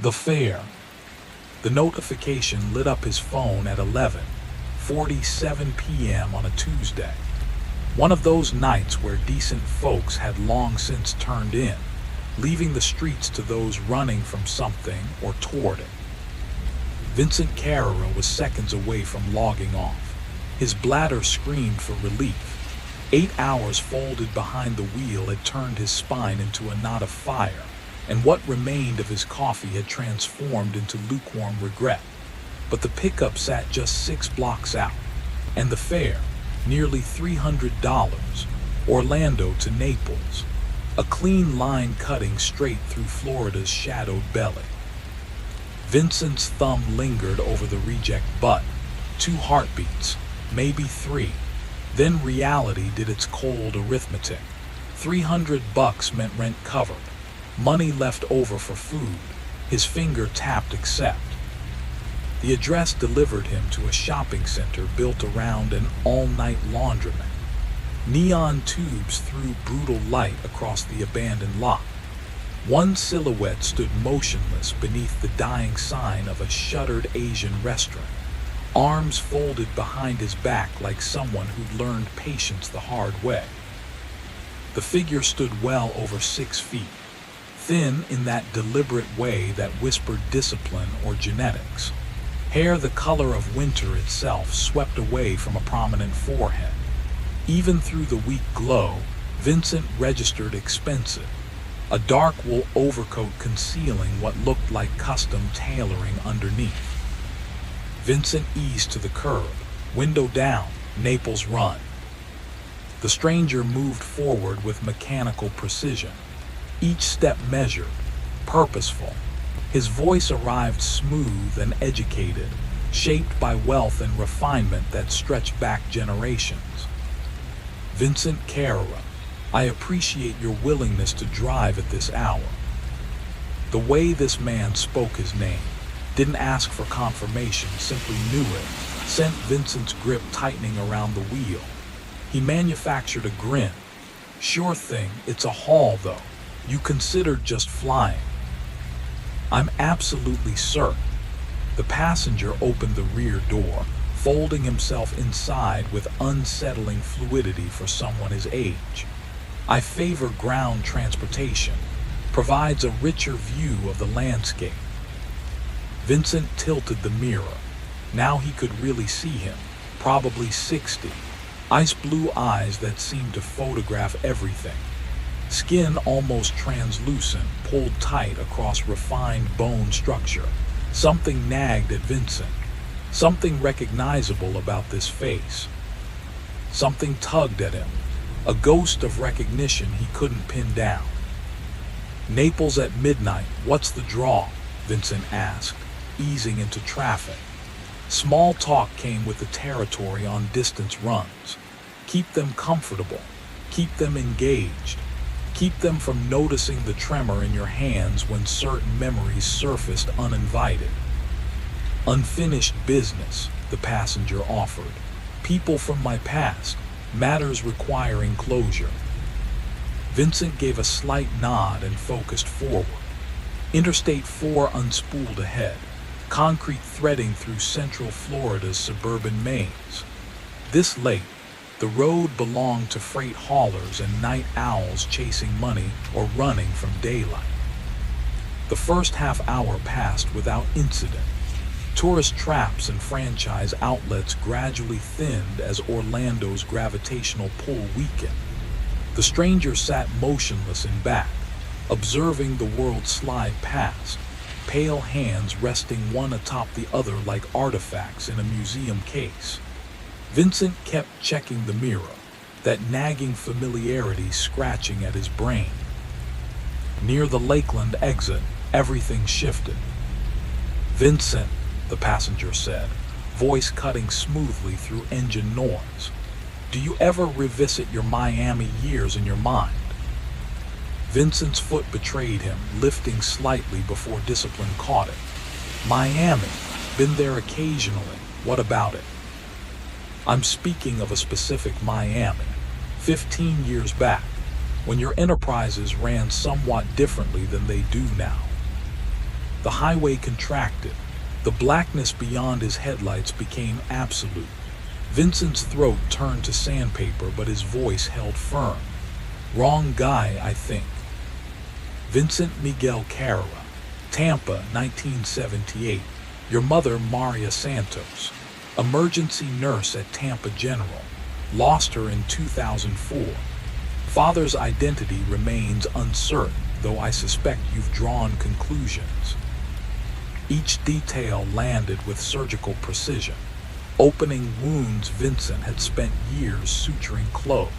The fare. The notification lit up his phone at 11:47 p.m. on a Tuesday. One of those nights where decent folks had long since turned in, leaving the streets to those running from something or toward it. Vincent Carrera was seconds away from logging off. His bladder screamed for relief. 8 hours folded behind the wheel had turned his spine into a knot of fire, and what remained of his coffee had transformed into lukewarm regret. But the pickup sat just 6 blocks out, and the fare, nearly $300, Orlando to Naples, a clean line cutting straight through Florida's shadowed belly. Vincent's thumb lingered over the reject button. 2 heartbeats, maybe 3. Then reality did its cold arithmetic. $300 meant rent covered, money left over for food. His finger tapped accept. The address delivered him to a shopping center built around an all-night laundromat. Neon tubes threw brutal light across the abandoned lot. One silhouette stood motionless beneath the dying sign of a shuttered Asian restaurant, arms folded behind his back like someone who'd learned patience the hard way. The figure stood well over 6 feet, thin in that deliberate way that whispered discipline or genetics. Hair the color of winter itself swept away from a prominent forehead. Even through the weak glow, Vincent registered expensive, a dark wool overcoat concealing what looked like custom tailoring underneath. Vincent eased to the curb, window down, Naples run. The stranger moved forward with mechanical precision, each step measured, purposeful. His voice arrived smooth and educated, shaped by wealth and refinement that stretched back generations. Vincent Carrera, I appreciate your willingness to drive at this hour. The way this man spoke his name, didn't ask for confirmation, simply knew it, sent Vincent's grip tightening around the wheel. He manufactured a grin. Sure thing, it's a haul though. You considered just flying. I'm absolutely certain. The passenger opened the rear door, folding himself inside with unsettling fluidity for someone his age. I favor ground transportation. Provides a richer view of the landscape. Vincent tilted the mirror. Now he could really see him, probably 60. Ice blue eyes that seemed to photograph everything. Skin almost translucent, pulled tight across refined bone structure. Something nagged at Vincent. Something recognizable about this face. Something tugged at him. A ghost of recognition he couldn't pin down. Naples at midnight, what's the draw? Vincent asked, easing into traffic. Small talk came with the territory on distance runs. Keep them comfortable. Keep them engaged. Keep them from noticing the tremor in your hands when certain memories surfaced uninvited. Unfinished business, the passenger offered. People from my past. Matters requiring closure. Vincent gave a slight nod and focused forward. Interstate 4 unspooled ahead, concrete threading through central Florida's suburban maze. This late, the road belonged to freight haulers and night owls chasing money or running from daylight. The first half hour passed without incident. Tourist traps and franchise outlets gradually thinned as Orlando's gravitational pull weakened. The stranger sat motionless in back, observing the world slide past, pale hands resting one atop the other like artifacts in a museum case. Vincent kept checking the mirror, that nagging familiarity scratching at his brain. Near the Lakeland exit, everything shifted. Vincent, the passenger said, voice cutting smoothly through engine noise. Do you ever revisit your Miami years in your mind? Vincent's foot betrayed him, lifting slightly before discipline caught it. Miami. Been there occasionally. What about it? I'm speaking of a specific Miami, 15 years back, when your enterprises ran somewhat differently than they do now. The highway contracted. The blackness beyond his headlights became absolute. Vincent's throat turned to sandpaper, but his voice held firm. "Wrong guy, I think." Vincent Miguel Carrera, Tampa, 1978. Your mother, Maria Santos, emergency nurse at Tampa General, lost her in 2004. Father's identity remains uncertain, though I suspect you've drawn conclusions. Each detail landed with surgical precision. Opening wounds Vincent had spent years suturing closed.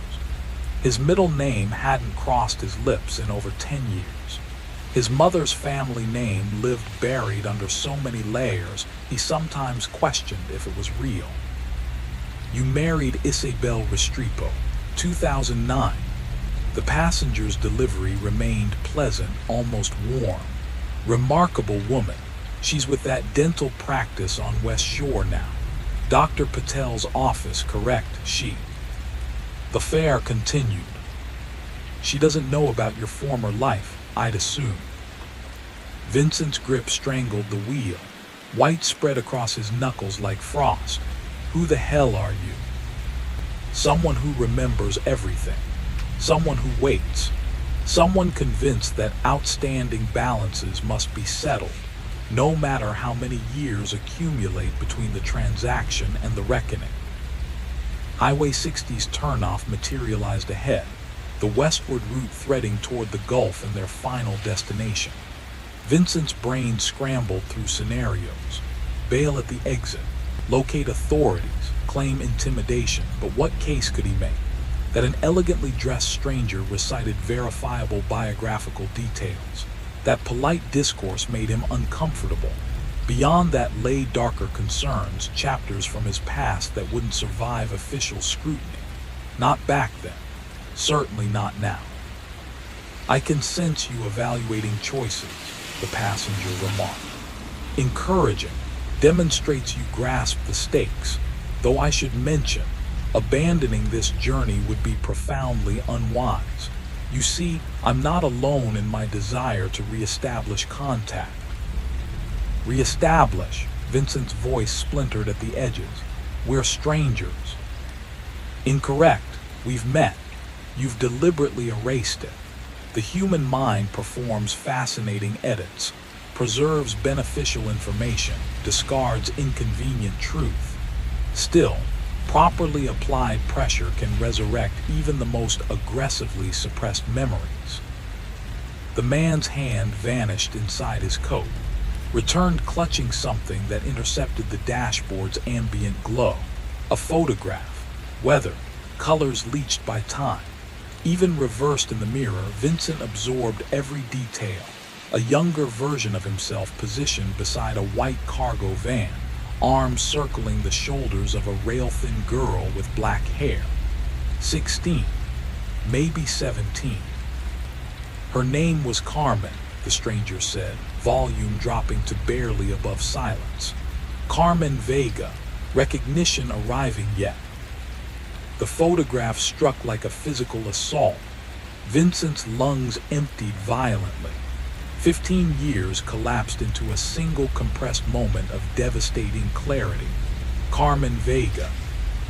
His middle name hadn't crossed his lips in over 10 years. His mother's family name lived buried under so many layers, he sometimes questioned if it was real. You married Isabel Restrepo, 2009. The passenger's delivery remained pleasant, almost warm. Remarkable woman. She's with that dental practice on West Shore now. Dr. Patel's office, correct, she. The fare continued. She doesn't know about your former life, I'd assume. Vincent's grip strangled the wheel. White spread across his knuckles like frost. Who the hell are you? Someone who remembers everything. Someone who waits. Someone convinced that outstanding balances must be settled, no matter how many years accumulate between the transaction and the reckoning. Highway 60's turnoff materialized ahead, the westward route threading toward the Gulf and their final destination. Vincent's brain scrambled through scenarios. Bail at the exit, locate authorities, claim intimidation, but what case could he make? That an elegantly dressed stranger recited verifiable biographical details. That polite discourse made him uncomfortable. Beyond that lay darker concerns, chapters from his past that wouldn't survive official scrutiny. Not back then. Certainly not now. I can sense you evaluating choices, the passenger remarked. Encouraging, demonstrates you grasp the stakes, though I should mention, abandoning this journey would be profoundly unwise. You see, I'm not alone in my desire to reestablish contact. Reestablish, Vincent's voice splintered at the edges. We're strangers. Incorrect. We've met. You've deliberately erased it. The human mind performs fascinating edits, preserves beneficial information, discards inconvenient truth. Still, properly applied pressure can resurrect even the most aggressively suppressed memories. The man's hand vanished inside his coat, returned clutching something that intercepted the dashboard's ambient glow. A photograph, weathered, colors leached by time. Even reversed in the mirror, Vincent absorbed every detail. A younger version of himself positioned beside a white cargo van, arms circling the shoulders of a rail-thin girl with black hair. 16, maybe 17. Her name was Carmen, the stranger said, volume dropping to barely above silence. Carmen Vega, recognition arriving yet. The photograph struck like a physical assault. Vincent's lungs emptied violently. 15 years collapsed into a single compressed moment of devastating clarity. Carmen Vega,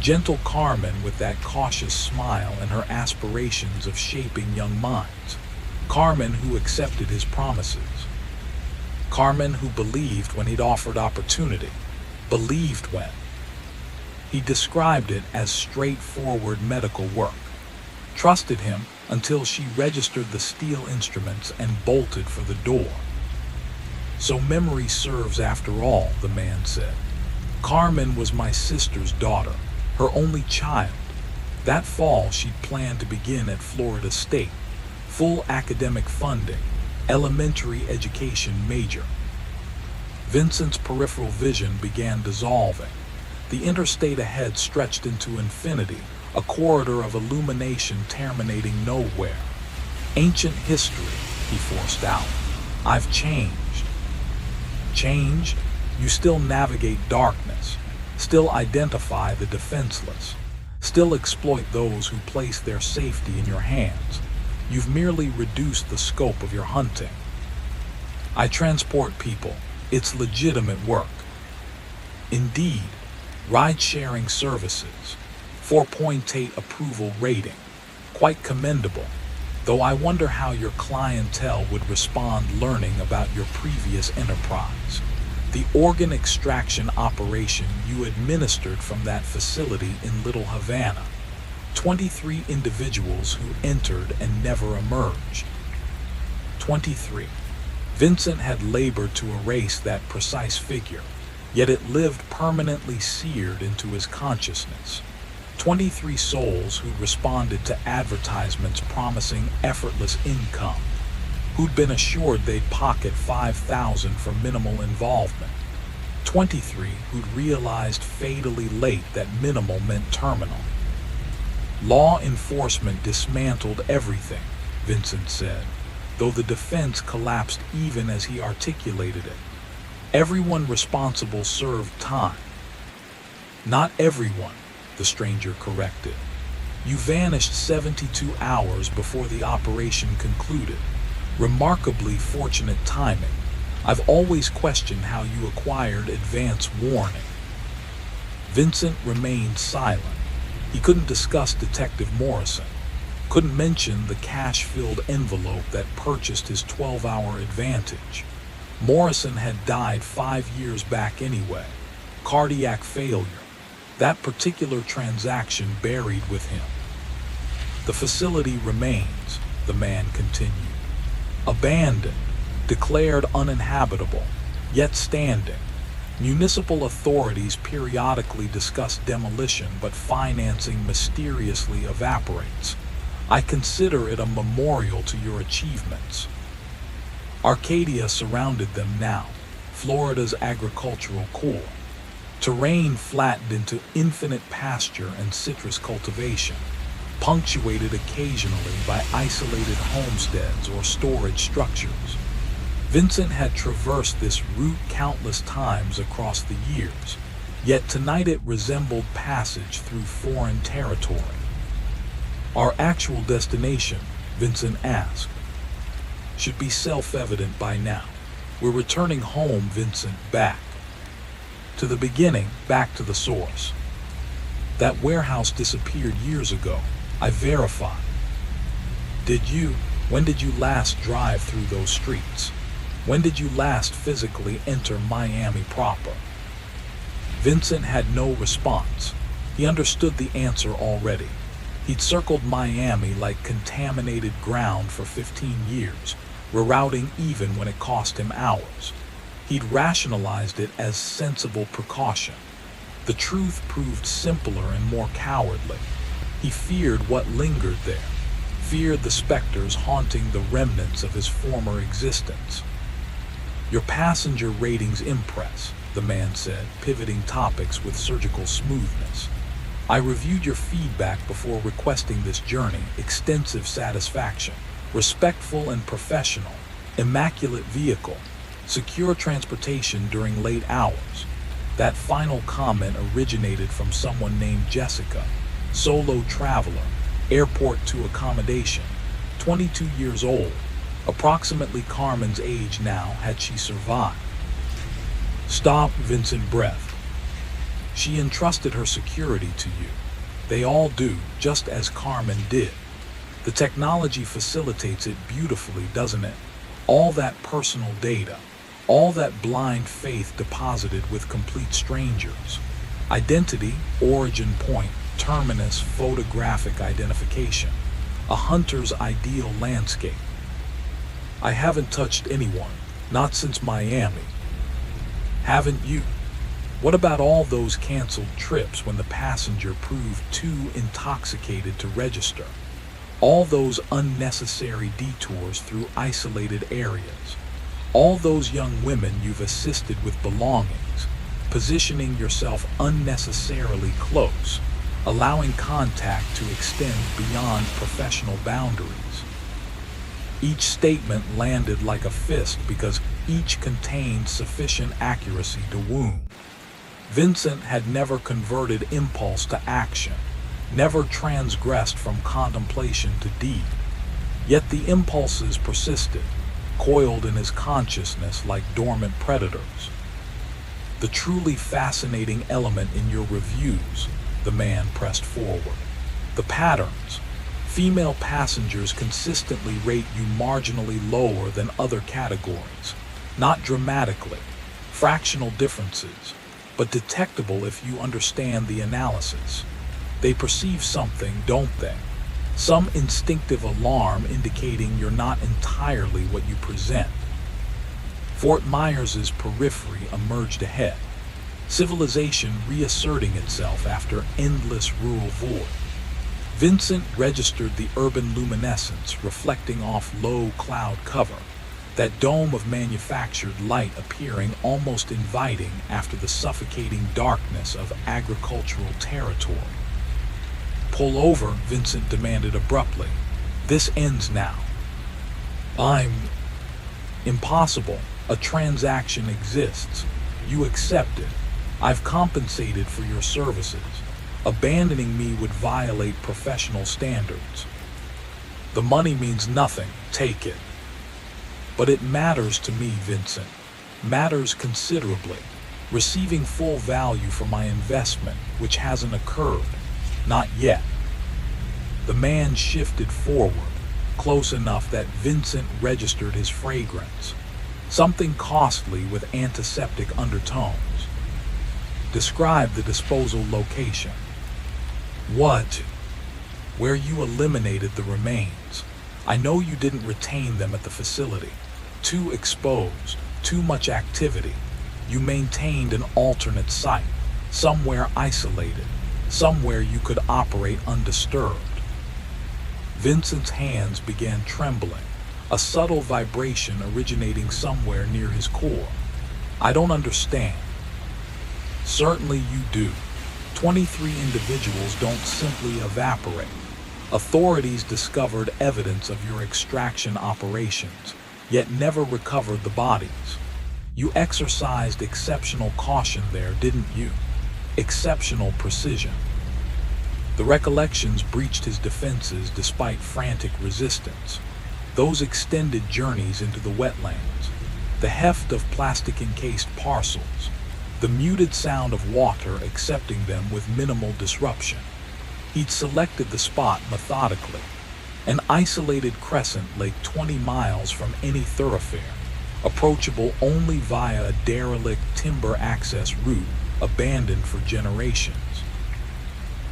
gentle Carmen with that cautious smile and her aspirations of shaping young minds. Carmen who accepted his promises. Carmen who believed when he'd offered opportunity. Believed when. He described it as straightforward medical work. Trusted him until she registered the steel instruments and bolted for the door. So memory serves after all, the man said. Carmen was my sister's daughter, her only child. That fall she'd planned to begin at Florida State. Full academic funding, elementary education major. Vincent's peripheral vision began dissolving. The interstate ahead stretched into infinity, a corridor of illumination terminating nowhere. Ancient history, he forced out. I've changed. Changed? You still navigate darkness, still identify the defenseless, still exploit those who place their safety in your hands. You've merely reduced the scope of your hunting. I transport people. It's legitimate work. Indeed, ride-sharing services. 4.8 approval rating. Quite commendable, though I wonder how your clientele would respond learning about your previous enterprise. The organ extraction operation you administered from that facility in Little Havana. 23 individuals who entered and never emerged. 23. Vincent had labored to erase that precise figure, yet it lived permanently seared into his consciousness. 23 souls who'd responded to advertisements promising effortless income, who'd been assured they'd pocket $5,000 for minimal involvement. 23 who'd realized fatally late that minimal meant terminal. Law enforcement dismantled everything, Vincent said, though the defense collapsed even as he articulated it. Everyone responsible served time. Not everyone, the stranger corrected. You vanished 72 hours before the operation concluded. Remarkably fortunate timing. I've always questioned how you acquired advance warning. Vincent remained silent. He couldn't discuss Detective Morrison, couldn't mention the cash-filled envelope that purchased his 12-hour advantage. Morrison had died 5 years back anyway. Cardiac failure. That particular transaction buried with him. The facility remains, the man continued. Abandoned, declared uninhabitable, yet standing. Municipal authorities periodically discuss demolition, but financing mysteriously evaporates. I consider it a memorial to your achievements. Arcadia surrounded them now, Florida's agricultural core. Terrain flattened into infinite pasture and citrus cultivation, punctuated occasionally by isolated homesteads or storage structures. Vincent had traversed this route countless times across the years, yet tonight it resembled passage through foreign territory. Our actual destination, Vincent asked, should be self-evident by now. We're returning home, Vincent, back. To the beginning, back to the source. That warehouse disappeared years ago, I verified. When did you last drive through those streets? When did you last physically enter Miami proper? Vincent had no response. He understood the answer already. He'd circled Miami like contaminated ground for 15 years, rerouting even when it cost him hours. He'd rationalized it as sensible precaution. The truth proved simpler and more cowardly. He feared what lingered there, feared the specters haunting the remnants of his former existence. Your passenger ratings impress, the man said, pivoting topics with surgical smoothness. I reviewed your feedback before requesting this journey. Extensive satisfaction, respectful and professional, immaculate vehicle, secure transportation during late hours. That final comment originated from someone named Jessica, solo traveler, airport to accommodation, 22 years old, approximately Carmen's age now had she survived. Stop, Vincent breathed. She entrusted her security to you. They all do, just as Carmen did. The technology facilitates it beautifully, doesn't it? All that personal data, all that blind faith deposited with complete strangers. Identity, origin point, terminus, photographic identification. A hunter's ideal landscape. I haven't touched anyone, not since Miami. Haven't you? What about all those canceled trips when the passenger proved too intoxicated to register? All those unnecessary detours through isolated areas. All those young women you've assisted with belongings, positioning yourself unnecessarily close, allowing contact to extend beyond professional boundaries. Each statement landed like a fist because each contained sufficient accuracy to wound. Vincent had never converted impulse to action, never transgressed from contemplation to deed. Yet the impulses persisted. coiled in his consciousness like dormant predators. The truly fascinating element in your reviews, the man pressed forward. The patterns. Female passengers consistently rate you marginally lower than other categories. Not dramatically, fractional differences, but detectable if you understand the analysis. They perceive something, don't they? Some instinctive alarm indicating you're not entirely what you present. Fort Myers's periphery emerged ahead, civilization reasserting itself after endless rural void. Vincent registered the urban luminescence reflecting off low cloud cover, that dome of manufactured light appearing almost inviting after the suffocating darkness of agricultural territory. "Pull over," Vincent demanded abruptly. "This ends now." Impossible. A transaction exists. You accept it. I've compensated for your services. Abandoning me would violate professional standards. "The money means nothing. Take it." "But it matters to me, Vincent. Matters considerably. Receiving full value for my investment, which hasn't occurred. Not yet." The man shifted forward, close enough that Vincent registered his fragrance. Something costly with antiseptic undertones. "Describe the disposal location." "What?" "Where you eliminated the remains. I know you didn't retain them at the facility. Too exposed, too much activity. You maintained an alternate site, somewhere isolated, somewhere you could operate undisturbed." Vincent's hands began trembling, a subtle vibration originating somewhere near his core. "I don't understand." "Certainly you do. 23 individuals don't simply evaporate. Authorities discovered evidence of your extraction operations, yet never recovered the bodies. You exercised exceptional caution there, didn't you? Exceptional precision." The recollections breached his defenses despite frantic resistance. Those extended journeys into the wetlands, the heft of plastic-encased parcels, the muted sound of water accepting them with minimal disruption. He'd selected the spot methodically. An isolated crescent lay 20 miles from any thoroughfare, approachable only via a derelict timber access route abandoned for generations.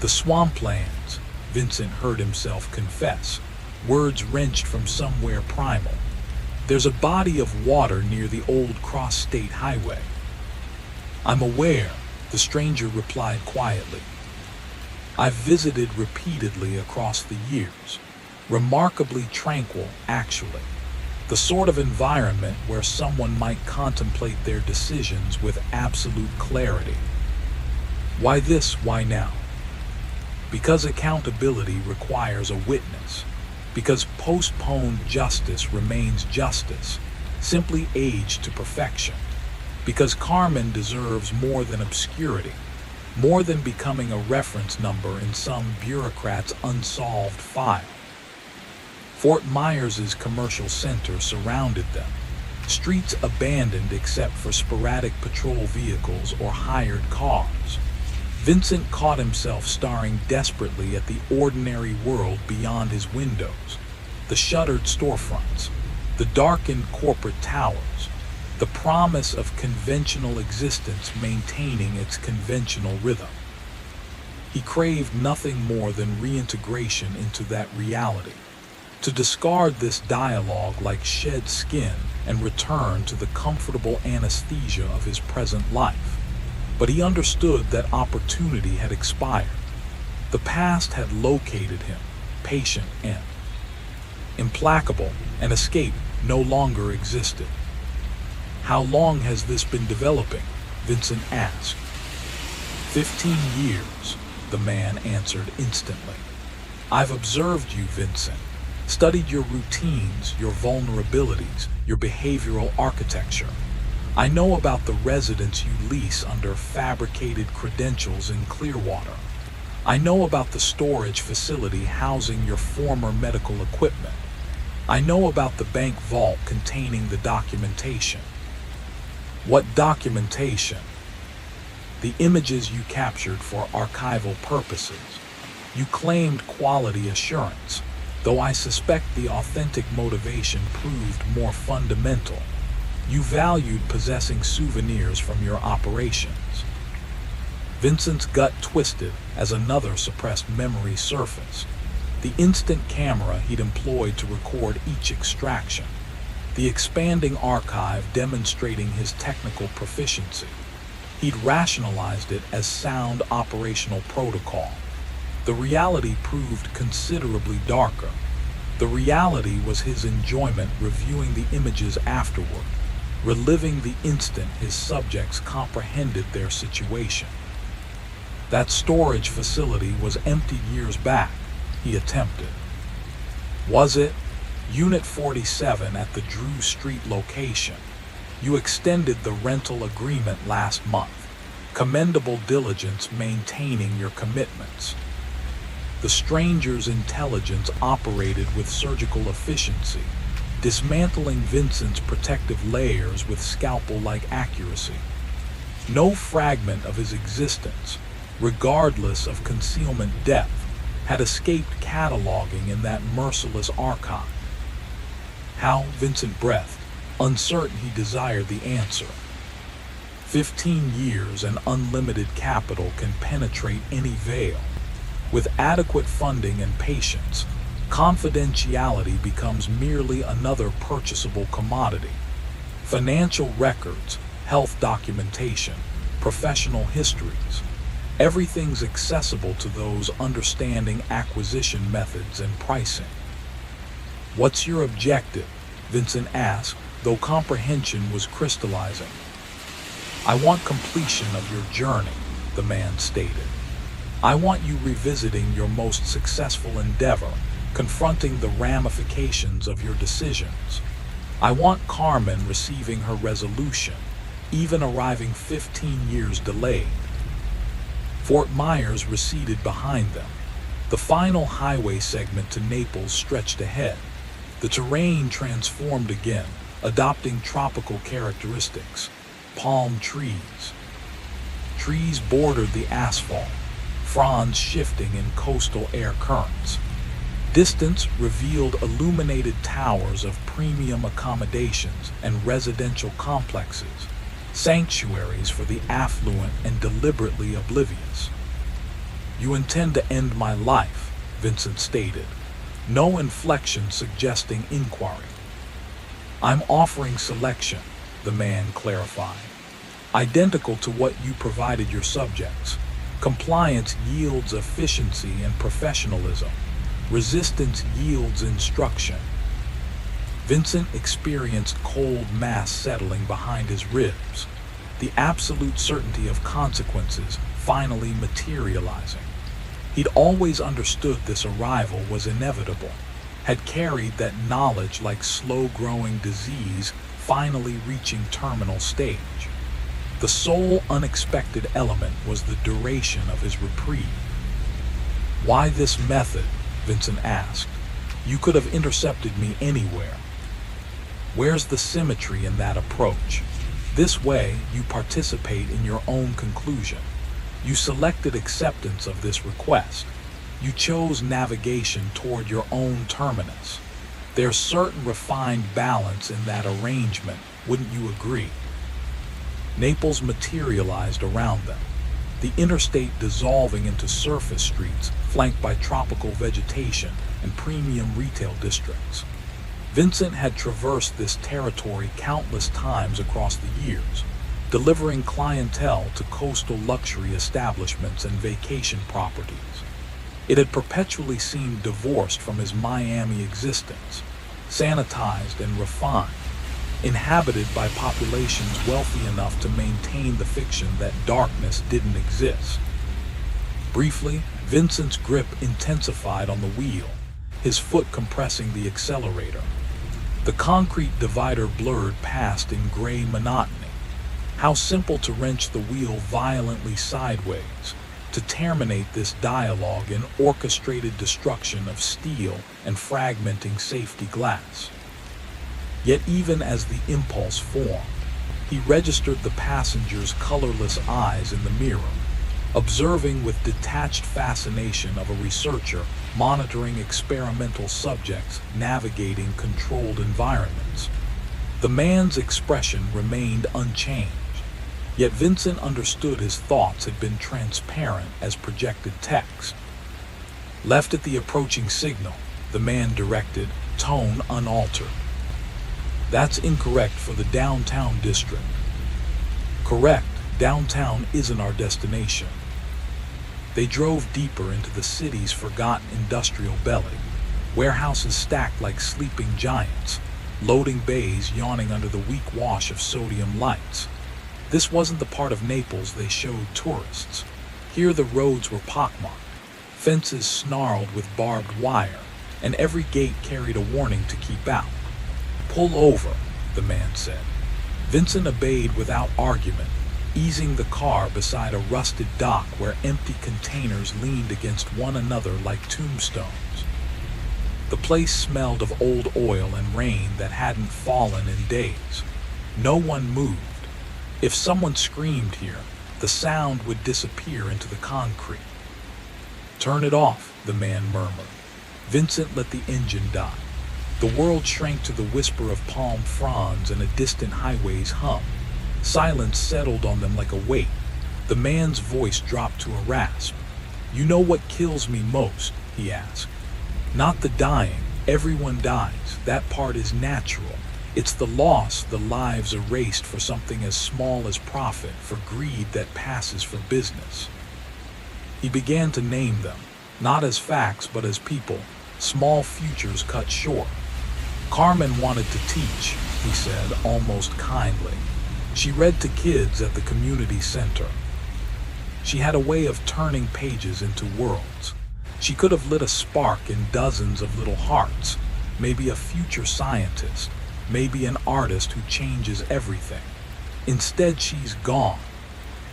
"The swamplands," Vincent heard himself confess, words wrenched from somewhere primal. "There's a body of water near the old cross-state highway." "I'm aware," the stranger replied quietly. "I've visited repeatedly across the years. Remarkably tranquil, actually. The sort of environment where someone might contemplate their decisions with absolute clarity." "Why this, why now?" "Because accountability requires a witness. Because postponed justice remains justice, simply aged to perfection. Because Carmen deserves more than obscurity, more than becoming a reference number in some bureaucrat's unsolved file." Fort Myers's commercial center surrounded them, streets abandoned except for sporadic patrol vehicles or hired cars. Vincent caught himself staring desperately at the ordinary world beyond his windows, the shuttered storefronts, the darkened corporate towers, the promise of conventional existence maintaining its conventional rhythm. He craved nothing more than reintegration into that reality, to discard this dialogue like shed skin and return to the comfortable anesthesia of his present life. But he understood that opportunity had expired. The past had located him, patient and implacable, and escape no longer existed. "How long has this been developing?" Vincent asked. 15 years, the man answered instantly. "I've observed you, Vincent, studied your routines, your vulnerabilities, your behavioral architecture. I know about the residence you lease under fabricated credentials in Clearwater. I know about the storage facility housing your former medical equipment. I know about the bank vault containing the documentation. What documentation? The images you captured for archival purposes. You claimed quality assurance, though I suspect the authentic motivation proved more fundamental. You valued possessing souvenirs from your operations. Vincent's gut twisted as another suppressed memory surfaced. The instant camera he'd employed to record each extraction. The expanding archive demonstrating his technical proficiency. He'd rationalized it as sound operational protocol. The reality proved considerably darker. The reality was his enjoyment reviewing the images afterward, reliving the instant his subjects comprehended their situation. That storage facility was empty years back, he attempted. Was it? Unit 47 at the Drew Street location. You extended the rental agreement last month. Commendable diligence maintaining your commitments. The stranger's intelligence operated with surgical efficiency, dismantling Vincent's protective layers with scalpel-like accuracy. No fragment of his existence, regardless of concealment depth, had escaped cataloging in that merciless archive. How Vincent breathed, uncertain he desired the answer. 15 years and unlimited capital can penetrate any veil. With adequate funding and patience, confidentiality becomes merely another purchasable commodity. Financial records, health documentation, professional histories, everything's accessible to those understanding acquisition methods and pricing. What's your objective? Vincent asked, though comprehension was crystallizing. I want completion of your journey, the man stated. I want you revisiting your most successful endeavor, confronting the ramifications of your decisions. I want Carmen receiving her resolution, even arriving 15 years delayed. Fort Myers receded behind them. The final highway segment to Naples stretched ahead. The terrain transformed again, adopting tropical characteristics. Palm trees. Trees bordered the asphalt, fronds shifting in coastal air currents. Distance revealed illuminated towers of premium accommodations and residential complexes, sanctuaries for the affluent and deliberately oblivious. You intend to end my life, Vincent stated, no inflection suggesting inquiry. I'm offering selection, the man clarified, identical to what you provided your subjects. Compliance yields efficiency and professionalism. Resistance yields instruction. Vincent experienced cold mass settling behind his ribs, the absolute certainty of consequences finally materializing. He'd always understood this arrival was inevitable, had carried that knowledge like slow-growing disease finally reaching terminal stage. The sole unexpected element was the duration of his reprieve. Why this method? Vincent asked. You could have intercepted me anywhere. Where's the symmetry in that approach? This way, you participate in your own conclusion. You selected acceptance of this request. You chose navigation toward your own terminus. There's certain refined balance in that arrangement, wouldn't you agree? Naples materialized around them, the interstate dissolving into surface streets flanked by tropical vegetation and premium retail districts. Vincent had traversed this territory countless times across the years, delivering clientele to coastal luxury establishments and vacation properties. It had perpetually seemed divorced from his Miami existence, sanitized and refined, inhabited by populations wealthy enough to maintain the fiction that darkness didn't exist. Briefly, Vincent's grip intensified on the wheel, his foot compressing the accelerator. The concrete divider blurred past in gray monotony. How simple to wrench the wheel violently sideways, to terminate this dialogue in orchestrated destruction of steel and fragmenting safety glass. Yet even as the impulse formed, he registered the passenger's colorless eyes in the mirror, observing with detached fascination of a researcher monitoring experimental subjects navigating controlled environments. The man's expression remained unchanged, yet Vincent understood his thoughts had been transparent as projected text. Left at the approaching signal, the man directed, tone unaltered. That's incorrect for the downtown district. Correct, downtown isn't our destination. They drove deeper into the city's forgotten industrial belly, warehouses stacked like sleeping giants, loading bays yawning under the weak wash of sodium lights. This wasn't the part of Naples they showed tourists. Here the roads were pockmarked, fences snarled with barbed wire, and every gate carried a warning to keep out. "Pull over," the man said. Vincent obeyed without argument, easing the car beside a rusted dock where empty containers leaned against one another like tombstones. The place smelled of old oil and rain that hadn't fallen in days. No one moved. If someone screamed here, the sound would disappear into the concrete. "Turn it off," the man murmured. Vincent let the engine die. The world shrank to the whisper of palm fronds and a distant highway's hum. Silence settled on them like a weight. The man's voice dropped to a rasp. "You know what kills me most?" he asked. "Not the dying. Everyone dies. That part is natural. It's the loss, the lives erased for something as small as profit, for greed that passes for business." He began to name them, not as facts but as people, small futures cut short. "Carmen wanted to teach," he said, almost kindly. "She read to kids at the community center. She had a way of turning pages into worlds. She could have lit a spark in dozens of little hearts, maybe a future scientist, maybe an artist who changes everything. Instead, she's gone.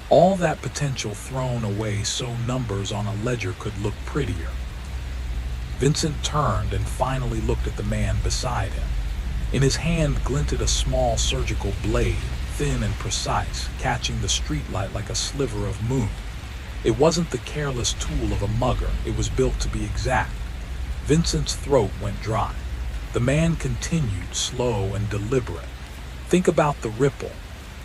All that potential thrown away so numbers on a ledger could look prettier." Vincent turned and finally looked at the man beside him. In his hand glinted a small surgical blade, thin and precise, catching the streetlight like a sliver of moon. It wasn't the careless tool of a mugger, it was built to be exact. Vincent's throat went dry. The man continued, slow and deliberate. "Think about the ripple.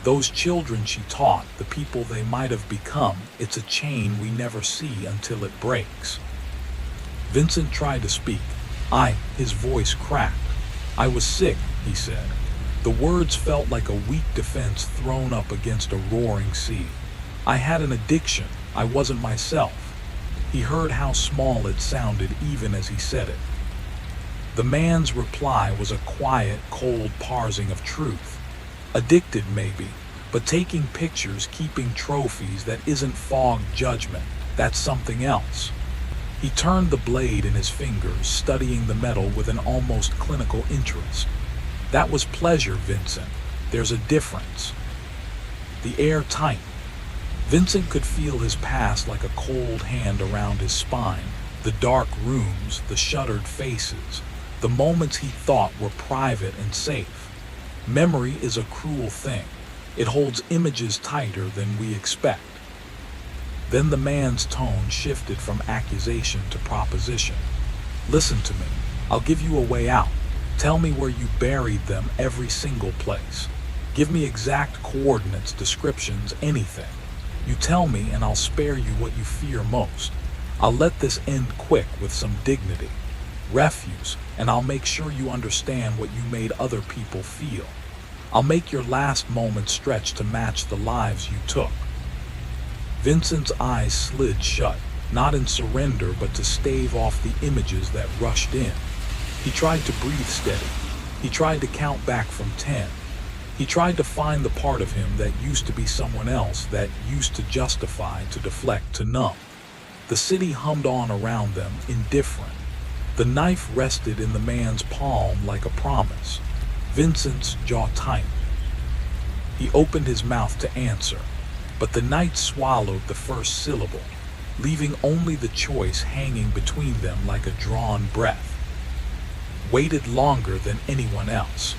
Those children she taught, the people they might have become, it's a chain we never see until it breaks." Vincent tried to speak. His voice cracked. "I was sick," he said. The words felt like a weak defense thrown up against a roaring sea. "I had an addiction. I wasn't myself." He heard how small it sounded even as he said it. The man's reply was a quiet, cold parsing of truth. Addicted maybe, but taking pictures, keeping trophies, that isn't fogged judgment. That's something else. He turned the blade in his fingers, studying the metal with an almost clinical interest. "That was pleasure, Vincent. There's a difference." The air tightened. Vincent could feel his past like a cold hand around his spine, the dark rooms, the shuttered faces, the moments he thought were private and safe. Memory is a cruel thing. It holds images tighter than we expect. Then the man's tone shifted from accusation to proposition. "Listen to me. I'll give you a way out. Tell me where you buried them, every single place. Give me exact coordinates, descriptions, anything. You tell me and I'll spare you what you fear most. I'll let this end quick with some dignity. Refuse, and I'll make sure you understand what you made other people feel. I'll make your last moments stretch to match the lives you took." Vincent's eyes slid shut, not in surrender but to stave off the images that rushed in. He tried to breathe steady. He tried to count back from 10. He tried to find the part of him that used to be someone else, that used to justify, to deflect, to numb. The city hummed on around them, indifferent. The knife rested in the man's palm like a promise. Vincent's jaw tightened. He opened his mouth to answer, but the night swallowed the first syllable. leaving only the choice hanging between them like a drawn breath. Waited longer than anyone else.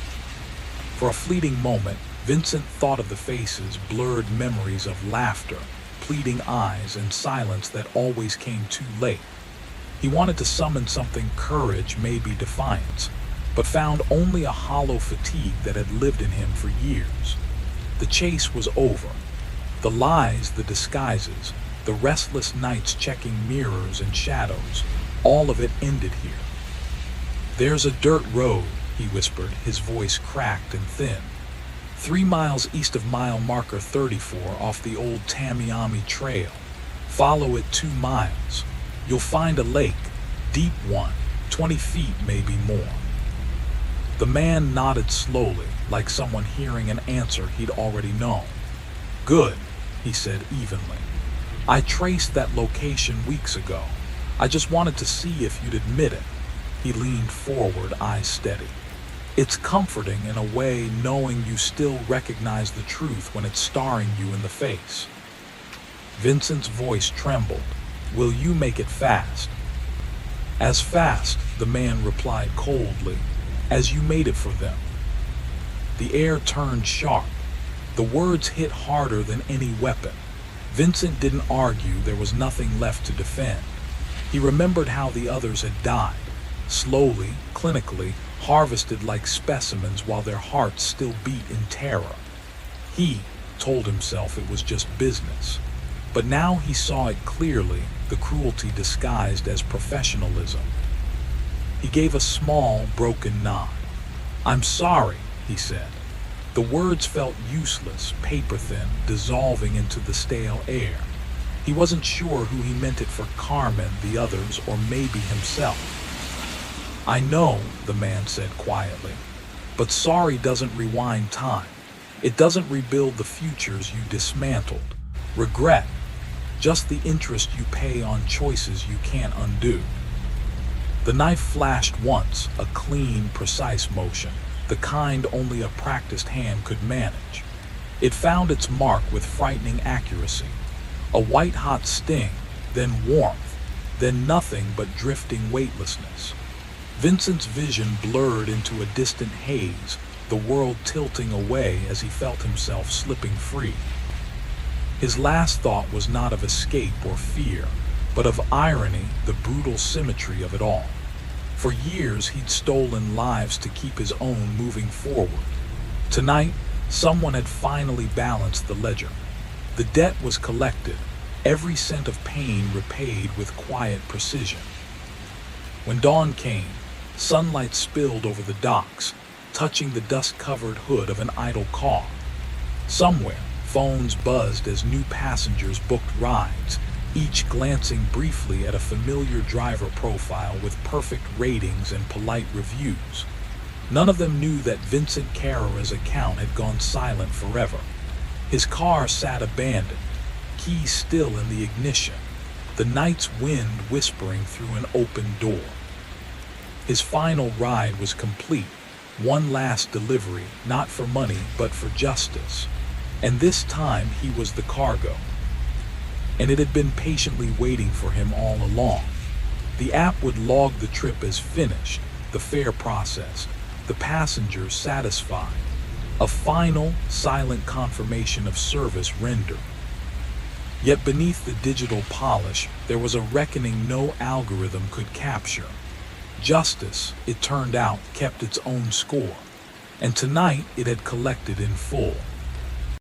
For a fleeting moment, Vincent thought of the faces, blurred memories of laughter, pleading eyes, and silence that always came too late. He wanted to summon something, courage, maybe defiance, but found only a hollow fatigue that had lived in him for years. The chase was over. The lies, the disguises, the restless nights checking mirrors and shadows, all of it ended here. "There's a dirt road," he whispered, his voice cracked and thin. 3 miles east of mile marker 34 off the old Tamiami Trail. Follow it 2 miles. You'll find a lake, deep one, 20 feet, maybe more. The man nodded slowly, like someone hearing an answer he'd already known. "Good," he said evenly. "I traced that location weeks ago. I just wanted to see if you'd admit it." He leaned forward, eyes steady. "It's comforting in a way knowing you still recognize the truth when it's staring you in the face." Vincent's voice trembled. "Will you make it fast?" "As fast," the man replied coldly, "as you made it for them." The air turned sharp. The words hit harder than any weapon. Vincent didn't argue, there was nothing left to defend. He remembered how the others had died, slowly, clinically, harvested like specimens while their hearts still beat in terror. He told himself it was just business. But now he saw it clearly, the cruelty disguised as professionalism. He gave a small, broken nod. "I'm sorry," he said. The words felt useless, paper-thin, dissolving into the stale air. He wasn't sure who he meant it for: Carmen, the others, or maybe himself. "I know," the man said quietly, "but sorry doesn't rewind time. It doesn't rebuild the futures you dismantled. Regret, just the interest you pay on choices you can't undo." The knife flashed once, a clean, precise motion, the kind only a practiced hand could manage. It found its mark with frightening accuracy. A white-hot sting, then warmth, then nothing but drifting weightlessness. Vincent's vision blurred into a distant haze, the world tilting away as he felt himself slipping free. His last thought was not of escape or fear, but of irony, the brutal symmetry of it all. For years he'd stolen lives to keep his own moving forward. Tonight, someone had finally balanced the ledger. The debt was collected, every cent of pain repaid with quiet precision. When dawn came, sunlight spilled over the docks, touching the dust-covered hood of an idle car. Somewhere, phones buzzed as new passengers booked rides, each glancing briefly at a familiar driver profile with perfect ratings and polite reviews. None of them knew that Vincent Carrera's account had gone silent forever. His car sat abandoned, keys still in the ignition, the night's wind whispering through an open door. His final ride was complete, one last delivery, not for money but for justice. And this time he was the cargo. And it had been patiently waiting for him all along. The app would log the trip as finished, the fare processed, the passengers satisfied. A final, silent confirmation of service rendered. Yet beneath the digital polish, there was a reckoning no algorithm could capture. Justice, it turned out, kept its own score. And tonight it had collected in full.